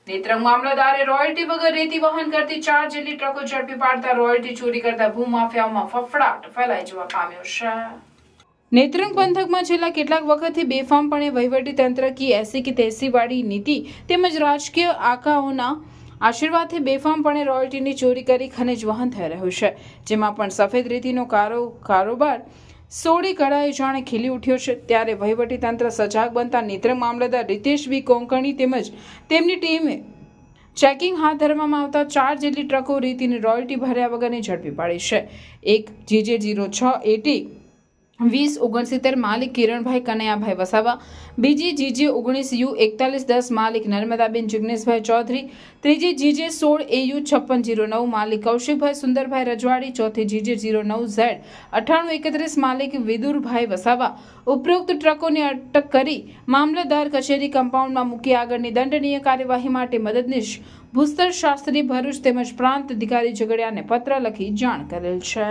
Netrang મામલતદારે royalty વગર રેતી વહન કરતી 4 જેટલી ટ્રકો ઝડપી પાડતા રોયલ્ટી ચોરી કરતા ભૂમાફિયાઓમાં ફફડાટ ફેલાઈ જવા પામ્યો છે। નેત્રંગ પંથકમાં છેલ્લા કેટલાક વખતથી બેફામપણે વહીવટી તંત્ર કી એસી કે તેસી વાળી નીતિ તેમજ રાજકીય આકાઓના આશીર્વાદથી બેફામપણે રોયલ્ટીની ચોરી કરી ખનિજ વહન થઈ રહ્યું છે, જેમાં પણ સફેદ રેતીનો કારોબાર સોળી કળાએ જાણે ખીલી ઉઠ્યો છે। ત્યારે વહીવટી તંત્ર સજાગ બનતા નેત્રંગ મામલતદાર રીતેશ બી કોંકણી તેમજ તેમની ટીમે ચેકિંગ હાથ ધરવામાં આવતા 4 જેટલી ટ્રકો રેતીની રોયલ્ટી ભર્યા વગરની ઝડપી પાડી છે। એક GJ 06 AT 2069 માલિક કિરણભાઈ કનૈયાભાઈ વસાવા, બીજી GJ 19 U 4110 માલિક નર્મદાબેન જિગ્નેશભાઈ ચૌધરી, ત્રીજી GJ 16 AU 5609 માલિક કૌશિકભાઈ સુંદરભાઈ રજવાડી, ચોથી GJ 09 Z 9831 માલિક વિદુરભાઈ વસાવા ઉપરોક્ત ટ્રકોની અટક કરી મામલતદાર કચેરી કમ્પાઉન્ડમાં મૂકી આગળની દંડનીય કાર્યવાહી માટે મદદનીશ ભૂસ્તર શાસ્ત્રી ભરૂચ તેમજ પ્રાંત અધિકારી ઝઘડિયાને પત્ર લખી જાણ કરેલ છે।